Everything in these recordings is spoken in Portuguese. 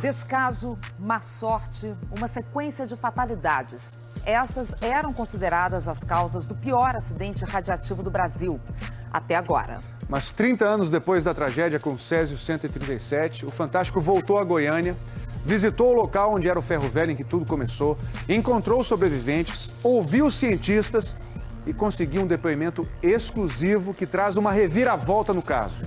Descaso, má sorte, uma sequência de fatalidades. Estas eram consideradas as causas do pior acidente radiativo do Brasil, até agora. Mas 30 anos depois da tragédia com o Césio 137, o Fantástico voltou a Goiânia, visitou o local onde era o ferro velho em que tudo começou, encontrou sobreviventes, ouviu cientistas e conseguiu um depoimento exclusivo que traz uma reviravolta no caso.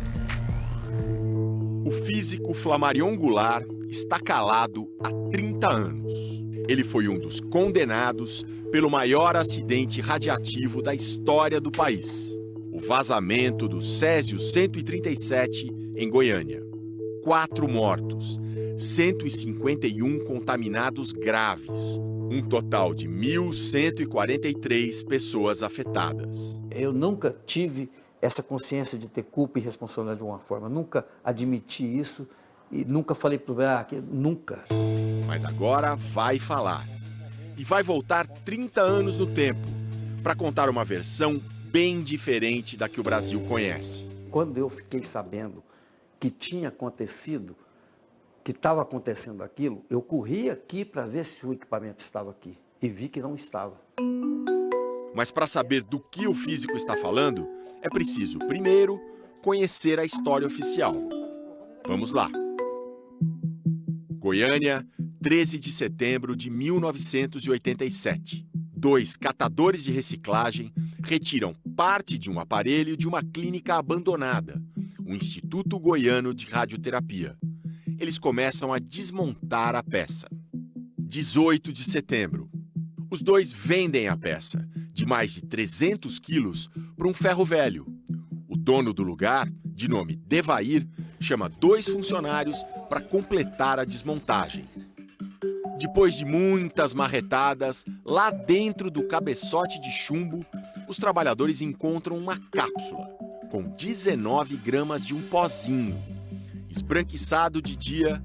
O físico Flammarion Goulart está calado há 30 anos. Ele foi um dos condenados pelo maior acidente radiativo da história do país. O vazamento do Césio 137 em Goiânia. 4 mortos, 151 contaminados graves. Um total de 1.143 pessoas afetadas. Eu nunca tive essa consciência de ter culpa e responsabilidade de uma forma. Nunca admiti isso e nunca falei para o nunca. Mas agora vai falar. E vai voltar 30 anos no tempo para contar uma versão bem diferente da que o Brasil conhece. Quando eu fiquei sabendo que tinha acontecido, que estava acontecendo aquilo, eu corri aqui para ver se o equipamento estava aqui e vi que não estava. Mas para saber do que o físico está falando, é preciso, primeiro, conhecer a história oficial. Vamos lá. Goiânia, 13 de setembro de 1987. 2 catadores de reciclagem retiram parte de um aparelho de uma clínica abandonada, o Instituto Goiano de Radioterapia. Eles começam a desmontar a peça. 18 de setembro. Os 2 vendem a peça, de mais de 300 quilos, para um ferro velho. O dono do lugar, de nome Devair, chama 2 funcionários para completar a desmontagem. Depois de muitas marretadas, lá dentro do cabeçote de chumbo, os trabalhadores encontram uma cápsula com 19 gramas de um pozinho, esbranquiçado de dia,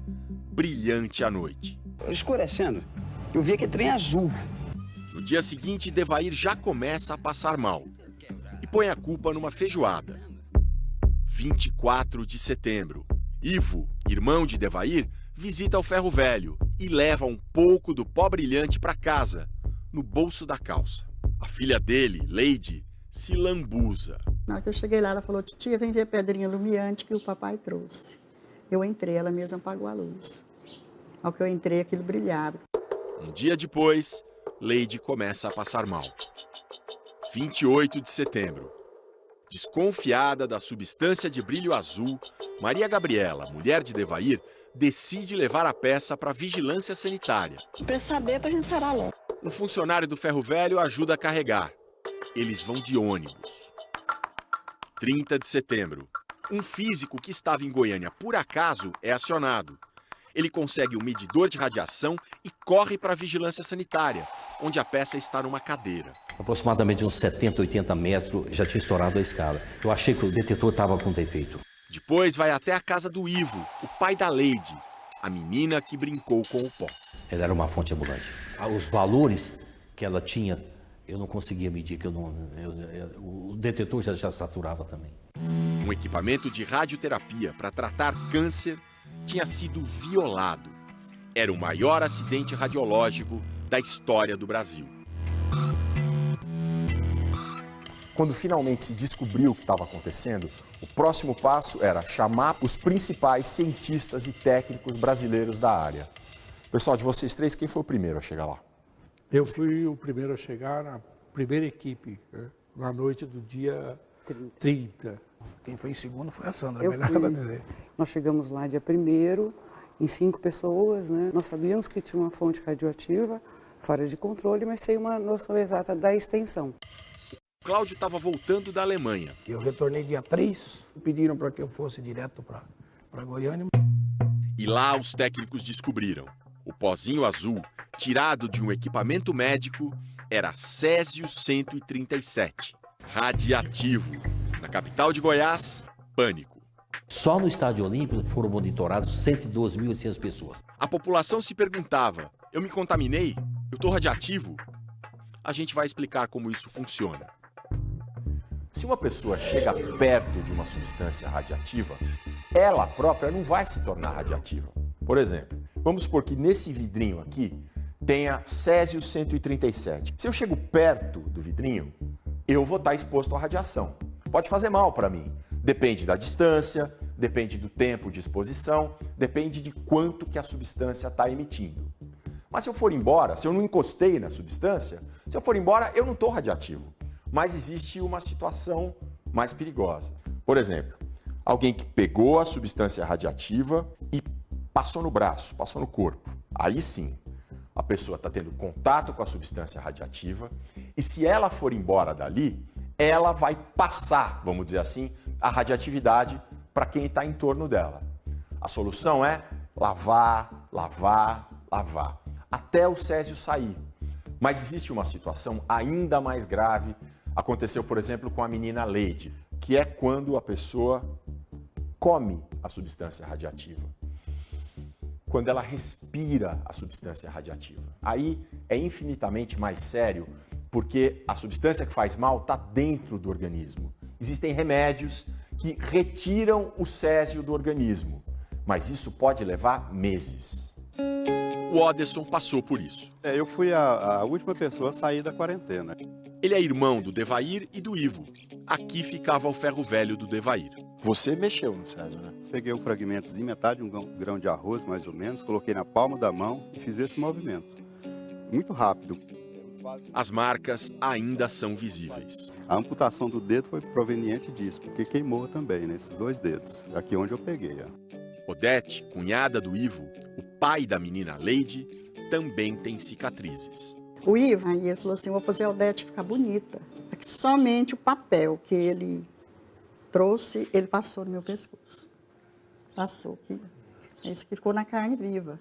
brilhante à noite. Escurecendo, eu vi aquele trem azul. No dia seguinte, Devair já começa a passar mal e põe a culpa numa feijoada. 24 de setembro. Ivo, irmão de Devair, visita o ferro velho e leva um pouco do pó brilhante para casa, no bolso da calça. A filha dele, Leide, se lambuza. Na hora que eu cheguei lá, ela falou: titia, vem ver a pedrinha lumiante que o papai trouxe. Eu entrei, ela mesma apagou a luz. Ao que eu entrei, aquilo brilhava. Um dia depois, Leide começa a passar mal. 28 de setembro. Desconfiada da substância de brilho azul, Maria Gabriela, mulher de Devair, decide levar a peça para a vigilância sanitária. Para saber, para a gente sarar logo. Um funcionário do ferro velho ajuda a carregar. Eles vão de ônibus. 30 de setembro. Um físico que estava em Goiânia por acaso é acionado. Ele consegue um medidor de radiação e corre para a vigilância sanitária, onde a peça está numa cadeira. Aproximadamente uns 70, 80 metros, já tinha estourado a escada. Eu achei que o detetor estava com defeito. Depois vai até a casa do Ivo, o pai da Leide, a menina que brincou com o pó. Ela era uma fonte ambulante. Os valores que ela tinha, eu não conseguia medir, que o detetor já saturava também. Um equipamento de radioterapia para tratar câncer tinha sido violado. Era o maior acidente radiológico da história do Brasil. Quando finalmente se descobriu o que estava acontecendo, o próximo passo era chamar os principais cientistas e técnicos brasileiros da área. Pessoal, de vocês 3, quem foi o primeiro a chegar lá? Eu fui o primeiro a chegar na primeira equipe, né? Na noite do dia 30. Quem foi em segundo foi a Sandra, melhor ela dizer. Nós chegamos lá dia 1º, em 5 pessoas, né? Nós sabíamos que tinha uma fonte radioativa fora de controle, mas sem uma noção exata da extensão. Cláudio estava voltando da Alemanha. Eu retornei dia 3, pediram para que eu fosse direto para Goiânia. E lá os técnicos descobriram. O pozinho azul, tirado de um equipamento médico, era Césio 137, radiativo. Na capital de Goiás, pânico. Só no Estádio Olímpico foram monitorados 112.800 pessoas. A população se perguntava: eu me contaminei? Eu estou radiativo? A gente vai explicar como isso funciona. Se uma pessoa chega perto de uma substância radiativa, ela própria não vai se tornar radiativa. Por exemplo, vamos supor que nesse vidrinho aqui tenha Césio 137. Se eu chego perto do vidrinho, eu vou estar exposto à radiação. Pode fazer mal para mim. Depende da distância, depende do tempo de exposição, depende de quanto que a substância está emitindo. Mas se eu for embora, se eu não encostei na substância, se eu for embora, eu não estou radiativo. Mas existe uma situação mais perigosa. Por exemplo, alguém que pegou a substância radiativa e passou no braço, passou no corpo. Aí sim, a pessoa está tendo contato com a substância radiativa e se ela for embora dali, ela vai passar, vamos dizer assim, a radioatividade para quem está em torno dela. A solução é lavar, lavar, lavar, até o césio sair. Mas existe uma situação ainda mais grave. Aconteceu, por exemplo, com a menina Leide, que é quando a pessoa come a substância radiativa. Quando ela respira a substância radiativa. Aí é infinitamente mais sério, porque a substância que faz mal está dentro do organismo. Existem remédios que retiram o césio do organismo, mas isso pode levar meses. O Oderson passou por isso. Eu fui a última pessoa a sair da quarentena. Ele é irmão do Devair e do Ivo. Aqui ficava o ferro velho do Devair. Você mexeu no césio, né? Peguei um fragmentozinho, metade de um grão de arroz, mais ou menos, coloquei na palma da mão e fiz esse movimento. Muito rápido. As marcas ainda são visíveis. A amputação do dedo foi proveniente disso, porque queimou também, nesses 2 dedos, aqui onde eu peguei. Odete, cunhada do Ivo, o pai da menina Leide, também tem cicatrizes. O Ivo, aí ele falou assim, vou fazer a Odete ficar bonita. Somente o papel que ele trouxe, ele passou no meu pescoço. Passou aqui. Isso ficou na carne viva.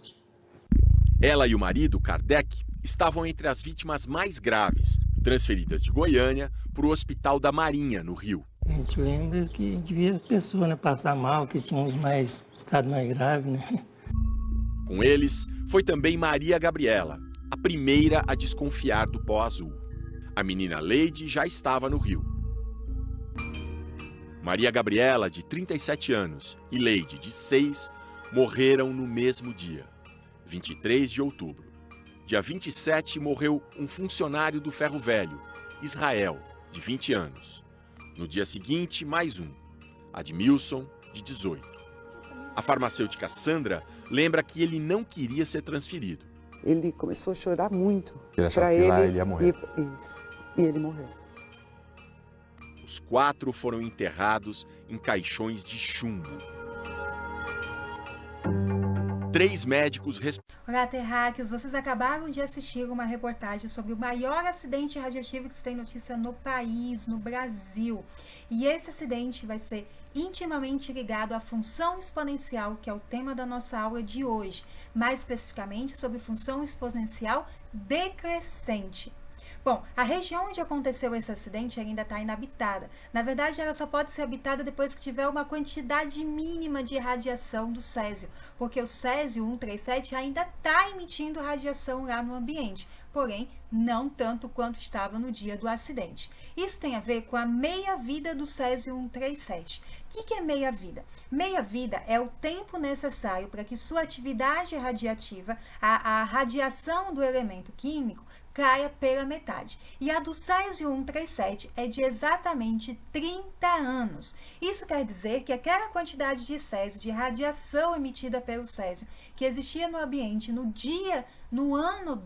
Ela e o marido, Kardec, estavam entre as vítimas mais graves, transferidas de Goiânia para o Hospital da Marinha, no Rio. A gente lembra que devia a pessoa passar mal, que tinha uns estado mais grave, né? Com eles foi também Maria Gabriela, a primeira a desconfiar do pó azul. A menina Leide já estava no Rio. Maria Gabriela, de 37 anos, e Leide, de 6, morreram no mesmo dia, 23 de outubro. Dia 27, morreu um funcionário do Ferro Velho, Israel, de 20 anos. No dia seguinte, mais um, Admilson, de 18. A farmacêutica Sandra lembra que ele não queria ser transferido. Ele começou a chorar muito. Ele achava que lá ele ia morrer. E ele morreu. Os 4 foram enterrados em caixões de chumbo. 3 médicos Olá, terráqueos! Vocês acabaram de assistir uma reportagem sobre o maior acidente radioativo que se tem notícia no país, no Brasil. E esse acidente vai ser intimamente ligado à função exponencial, que é o tema da nossa aula de hoje. Mais especificamente sobre função exponencial decrescente. Bom, a região onde aconteceu esse acidente ainda está inabitada. Na verdade, ela só pode ser habitada depois que tiver uma quantidade mínima de radiação do césio, porque o césio 137 ainda está emitindo radiação lá no ambiente, porém, não tanto quanto estava no dia do acidente. Isso tem a ver com a meia-vida do césio 137. O que é meia-vida? Meia-vida é o tempo necessário para que sua atividade radiativa, a radiação do elemento químico, caia pela metade. E a do césio 137 é de exatamente 30 anos. Isso quer dizer que aquela quantidade de césio, de radiação emitida pelo césio, que existia no ambiente no ano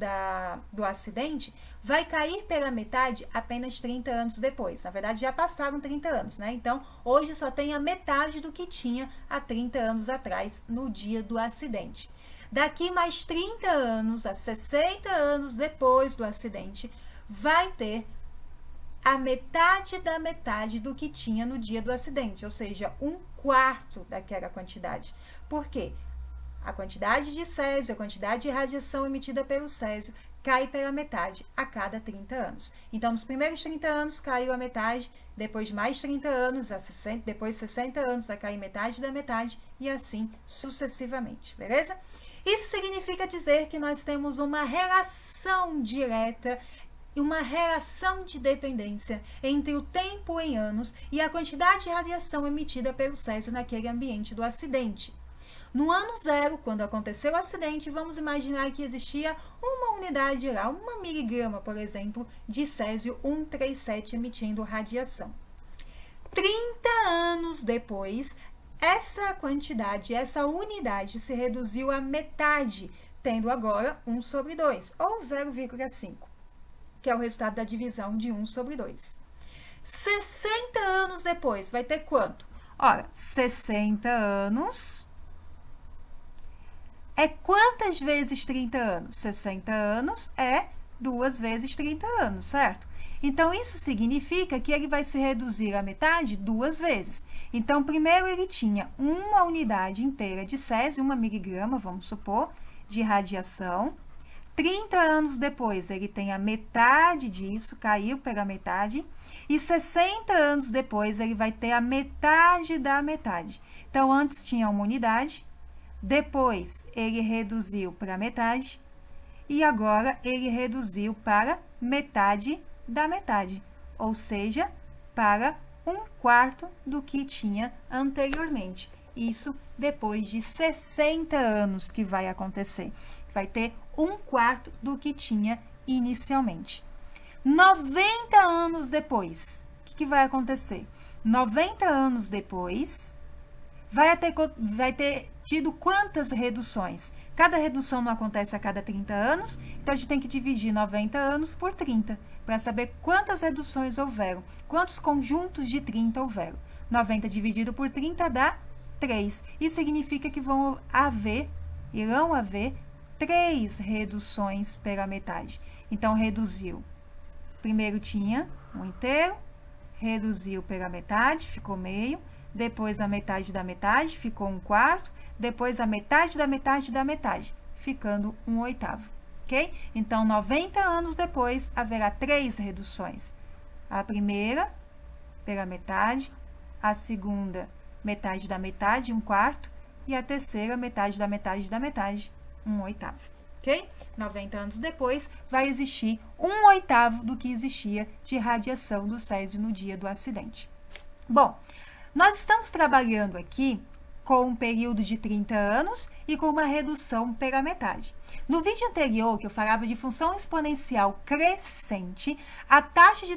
do acidente, vai cair pela metade apenas 30 anos depois. Na verdade, já passaram 30 anos, né? Então, hoje só tem a metade do que tinha há 30 anos atrás, no dia do acidente. Daqui mais 30 anos, a 60 anos depois do acidente, vai ter a metade da metade do que tinha no dia do acidente, ou seja, 1/4 daquela quantidade. Por quê? A quantidade de césio, a quantidade de radiação emitida pelo césio cai pela metade a cada 30 anos. Então, nos primeiros 30 anos caiu a metade, depois de mais 30 anos, depois de 60 anos vai cair metade da metade e assim sucessivamente, beleza? Isso significa dizer que nós temos uma relação direta, uma relação de dependência entre o tempo em anos e a quantidade de radiação emitida pelo césio naquele ambiente do acidente. No ano 0, quando aconteceu o acidente, vamos imaginar que existia uma unidade lá, 1 miligrama, por exemplo, de césio 137 emitindo radiação. 30 anos depois, essa quantidade, essa unidade se reduziu à metade, tendo agora 1/2, ou 0,5, que é o resultado da divisão de 1/2. 60 anos depois, vai ter quanto? Ora, 60 anos é quantas vezes 30 anos? 60 anos é 2 vezes 30 anos, certo? Então, isso significa que ele vai se reduzir à metade 2 vezes. Então, primeiro ele tinha uma unidade inteira de césio, 1 miligrama, vamos supor, de radiação. 30 anos depois, ele tem a metade disso, caiu pela metade. E 60 anos depois, ele vai ter a metade da metade. Então, antes tinha uma unidade, depois ele reduziu para metade, e agora ele reduziu para metade da metade, ou seja, para 1/4 do que tinha anteriormente. Isso depois de 60 anos que vai acontecer. Vai ter 1/4 do que tinha inicialmente. 90 anos depois, o que vai acontecer? 90 anos depois, vai ter tido quantas reduções? Cada redução não acontece a cada 30 anos, então a gente tem que dividir 90 anos por 30, para saber quantas reduções houveram, quantos conjuntos de 30 houveram. 90 dividido por 30 dá 3. Isso significa que irão haver 3 reduções pela metade. Então, reduziu. Primeiro tinha 1 inteiro, reduziu pela metade, ficou meio. Depois a metade da metade, ficou 1/4. Depois a metade da metade da metade, ficando 1/8. Ok? Então, 90 anos depois, haverá 3 reduções. A primeira, pela metade. A segunda, metade da metade, 1/4. E a terceira, metade da metade da metade, 1/8. Ok? 90 anos depois, vai existir 1/8 do que existia de radiação do césio no dia do acidente. Bom, nós estamos trabalhando aqui com um período de 30 anos e com uma redução pela metade. No vídeo anterior, que eu falava de função exponencial crescente, a taxa de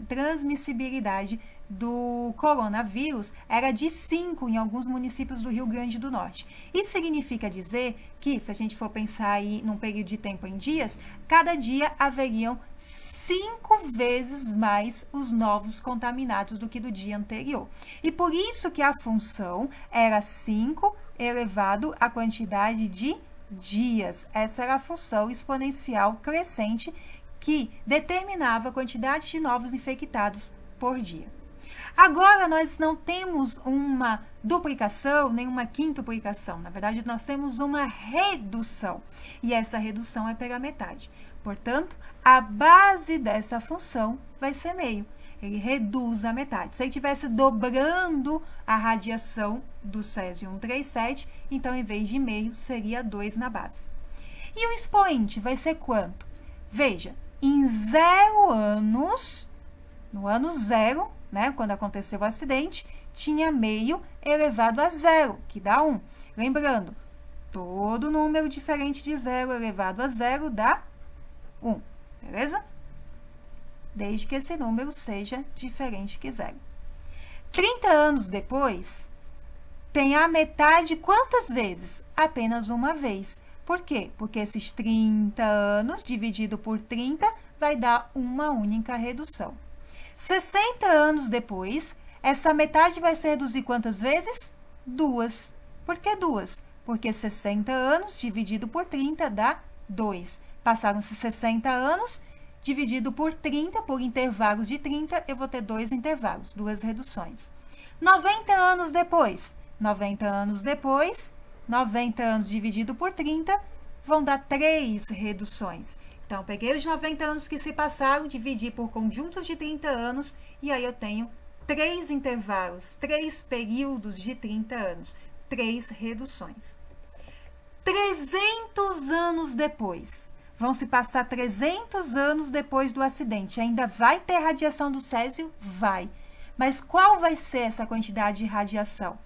transmissibilidade do coronavírus era de 5 em alguns municípios do Rio Grande do Norte. Isso significa dizer que, se a gente for pensar aí num período de tempo em dias, cada dia haveriam 5 vezes mais os novos contaminados do que do dia anterior. E por isso que a função era 5 elevado à quantidade de dias. Essa era a função exponencial crescente que determinava a quantidade de novos infectados por dia. Agora, nós não temos uma duplicação, nem uma quintuplicação. Na verdade, nós temos uma redução. E essa redução é pela metade. Portanto, a base dessa função vai ser meio. Ele reduz a metade. Se ele estivesse dobrando a radiação do césio 137, então, em vez de meio, seria 2 na base. E o expoente vai ser quanto? Veja, em 0 anos, no ano 0, né, quando aconteceu o acidente, tinha meio elevado a 0, que dá 1. Lembrando, todo número diferente de 0 elevado a 0 dá 1, beleza? Desde que esse número seja diferente que 0. 30 anos depois, tem a metade quantas vezes? Apenas uma vez. Por quê? Porque esses 30 anos dividido por 30 vai dar uma única redução. 60 anos depois, essa metade vai se reduzir quantas vezes? 2. Por que 2? Porque 60 anos dividido por 30 dá 2. Passaram-se 60 anos, dividido por 30, por intervalos de 30, eu vou ter 2 intervalos, 2 reduções. 90 anos depois, 90 anos depois, 90 anos dividido por 30, vão dar 3 reduções. Então, peguei os 90 anos que se passaram, dividi por conjuntos de 30 anos, e aí eu tenho 3 intervalos, 3 períodos de 30 anos, 3 reduções. 300 anos depois, vão se passar 300 anos depois do acidente. Ainda vai ter radiação do césio? Vai. Mas qual vai ser essa quantidade de radiação?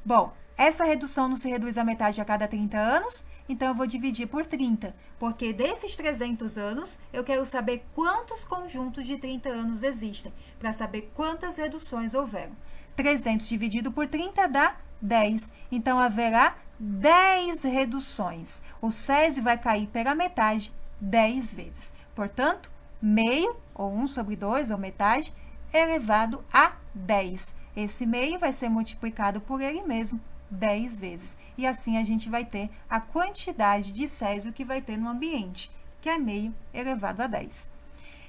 Bom, essa redução não se reduz à metade a cada 30 anos? Então, eu vou dividir por 30, porque desses 300 anos, eu quero saber quantos conjuntos de 30 anos existem, para saber quantas reduções houveram. 300 dividido por 30 dá 10. Então, haverá 10 reduções. O césio vai cair pela metade 10 vezes. Portanto, meio, ou 1/2, ou metade, elevado a 10. Esse meio vai ser multiplicado por ele mesmo 10 vezes. E assim a gente vai ter a quantidade de césio que vai ter no ambiente, que é meio elevado a 10.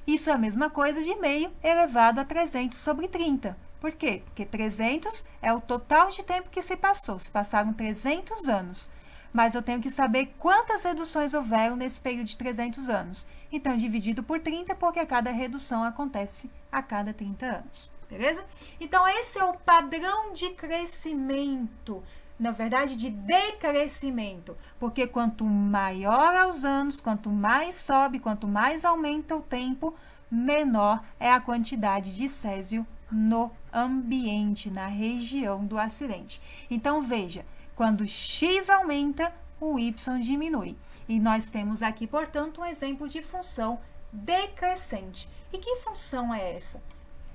Isso é a mesma coisa de meio elevado a 300/30. Por quê? Porque 300 é o total de tempo que se passou. Se passaram 300 anos. Mas eu tenho que saber quantas reduções houveram nesse período de 300 anos. Então, dividido por 30, porque cada redução acontece a cada 30 anos. Beleza? Então, esse é o padrão de crescimento, na verdade, de decrescimento. Porque quanto maior os anos, quanto mais sobe, quanto mais aumenta o tempo, menor é a quantidade de césio no ambiente, na região do acidente. Então, veja, quando x aumenta, o y diminui. E nós temos aqui, portanto, um exemplo de função decrescente. E que função é essa?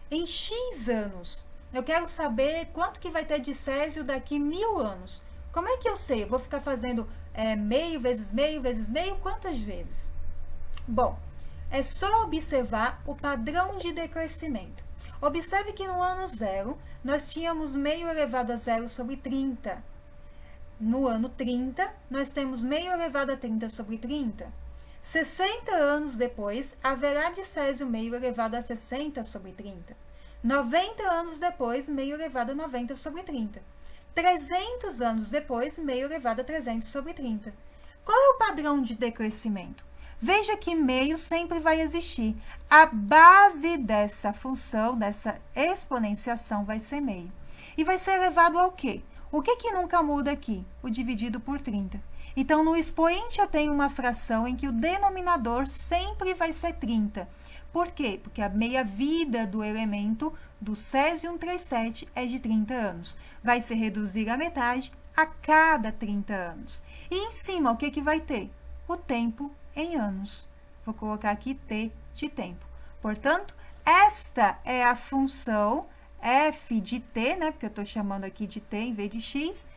Em x anos, eu quero saber quanto que vai ter de césio daqui 1000 anos. Como é que eu sei? Eu vou ficar fazendo meio vezes meio vezes meio, quantas vezes? Bom, é só observar o padrão de decrescimento. Observe que no ano 0, nós tínhamos meio elevado a 0/30. No ano 30, nós temos meio elevado a 30/30. 60 anos depois, haverá de césio meio elevado a 60/30. 90 anos depois, meio elevado a 90/30. 300 anos depois, meio elevado a 300/30. Qual é o padrão de decrescimento? Veja que meio sempre vai existir. A base dessa função, dessa exponenciação, vai ser meio. E vai ser elevado ao quê? O que nunca muda aqui? O dividido por 30. Então, no expoente, eu tenho uma fração em que o denominador sempre vai ser 30. Por quê? Porque a meia-vida do elemento do césio 137 é de 30 anos. Vai se reduzir à metade a cada 30 anos. E em cima, o que vai ter? O tempo em anos. Vou colocar aqui t de tempo. Portanto, esta é a função f de t, né? Porque eu estou chamando aqui de t em vez de x,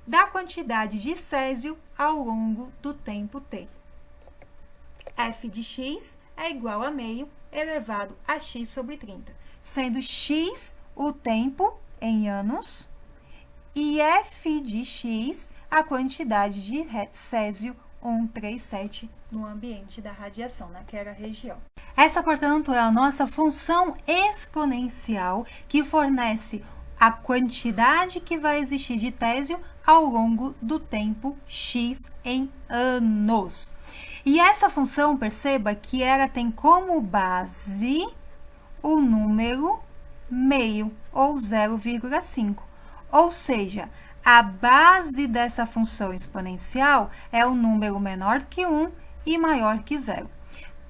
da quantidade de césio ao longo do tempo t. F de x é igual a meio elevado a x/30, sendo x o tempo em anos e f de x a quantidade de césio 137 no ambiente da radiação, naquela região. Essa, portanto, é a nossa função exponencial que fornece a quantidade que vai existir de césio ao longo do tempo x em anos. E essa função, perceba que ela tem como base o número meio, ou 0,5. Ou seja, a base dessa função exponencial é o número menor que 1 e maior que 0.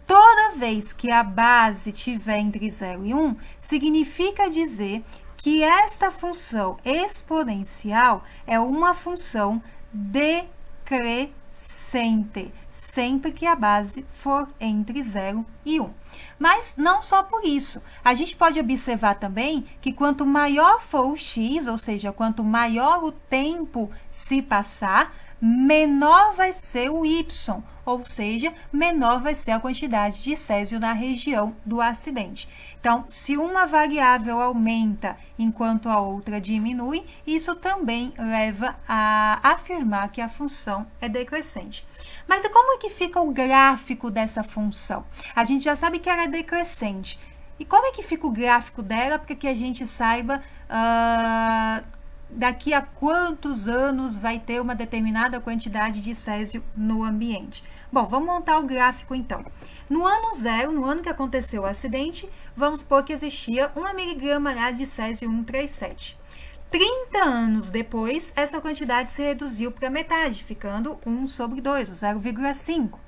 Toda vez que a base tiver entre 0 e 1, significa dizer que esta função exponencial é uma função decrescente, sempre que a base for entre 0 e 1. Mas não só por isso. A gente pode observar também que quanto maior for o x, ou seja, quanto maior o tempo se passar, menor vai ser o y, ou seja, menor vai ser a quantidade de césio na região do acidente. Então, se uma variável aumenta enquanto a outra diminui, isso também leva a afirmar que a função é decrescente. Mas e como é que fica o gráfico dessa função? A gente já sabe que ela é decrescente. E como é que fica o gráfico dela para que a gente saiba daqui a quantos anos vai ter uma determinada quantidade de césio no ambiente? Bom, vamos montar o gráfico então. No ano 0, no ano que aconteceu o acidente, vamos supor que existia 1 miligrama de césio 137. 30 anos depois, essa quantidade se reduziu para metade, ficando 1/2, ou 0,5.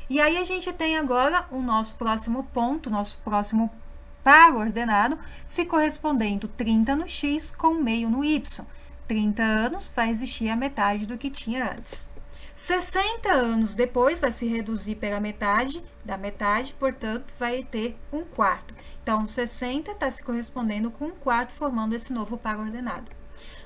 E aí a gente tem agora o nosso próximo ponto, nosso próximo par ordenado, se correspondendo 30 no x com meio no y. 30 anos vai existir a metade do que tinha antes. 60 anos depois vai se reduzir pela metade da metade, portanto, vai ter 1/4. Então, 60 está se correspondendo com 1/4, formando esse novo par ordenado.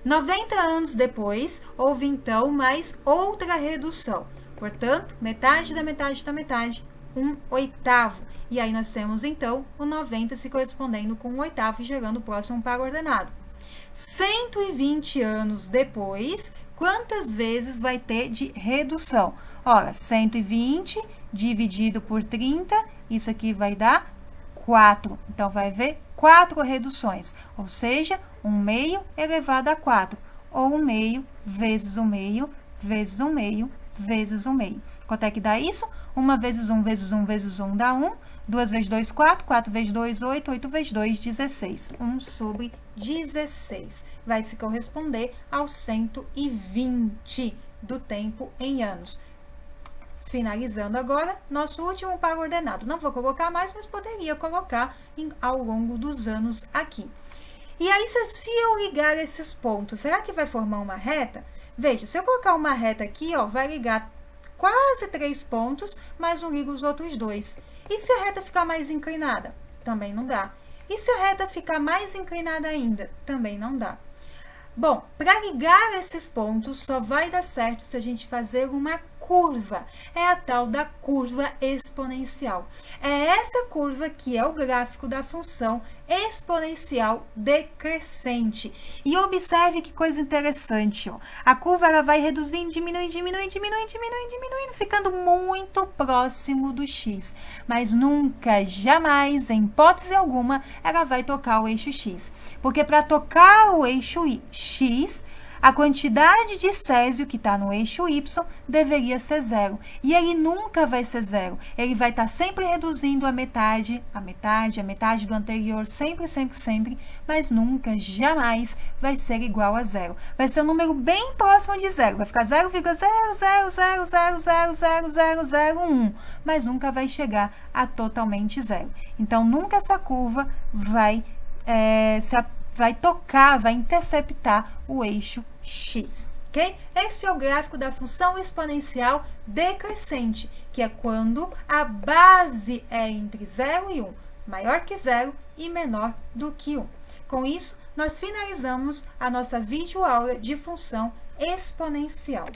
90 anos depois, houve então mais outra redução. Portanto, metade da metade da metade, 1/8. E aí nós temos então o 90 se correspondendo com 1/8, gerando o próximo par ordenado. 120 anos depois, quantas vezes vai ter de redução? Ora, 120 dividido por 30, isso aqui vai dar 4. Então, vai haver 4 reduções, ou seja, 1/2 elevado a 4, ou 1/2 vezes 1/2 vezes 1/2 vezes 1/2. Quanto é que dá isso? 1 vezes 1 vezes 1 vezes 1 dá 1, 2 vezes 2, 4, 4 vezes 2, 8, 8 vezes 2, 16. 1/16 vai se corresponder aos 120 do tempo em anos. Finalizando agora, nosso último par ordenado. Não vou colocar mais, mas poderia colocar ao longo dos anos aqui. E aí, se eu ligar esses pontos, será que vai formar uma reta? Veja, se eu colocar uma reta aqui, ó, vai ligar quase 3 pontos, mas não liga os outros 2. E se a reta ficar mais inclinada? Também não dá. E se a reta ficar mais inclinada ainda? Também não dá. Bom, para ligar esses pontos, só vai dar certo se a gente fazer uma curva. É a tal da curva exponencial. É essa curva que é o gráfico da função exponencial decrescente. E observe que coisa interessante, ó. A curva ela vai reduzindo, diminuindo, diminuindo, diminuindo, diminuindo, diminuindo, ficando muito próximo do x. Mas nunca, jamais, em hipótese alguma, ela vai tocar o eixo x. Porque para tocar o eixo x, a quantidade de césio que está no eixo y deveria ser 0. E ele nunca vai ser 0. Ele vai estar sempre reduzindo a metade do anterior, sempre, sempre, sempre, mas nunca, jamais vai ser igual a 0. Vai ser um número bem próximo de 0. Vai ficar 0,000000001, mas nunca vai chegar a totalmente 0. Então, nunca essa curva vai tocar, vai interceptar o eixo x, ok? Esse é o gráfico da função exponencial decrescente, que é quando a base é entre 0 e 1, maior que 0 e menor do que 1. Com isso, nós finalizamos a nossa videoaula de função exponencial.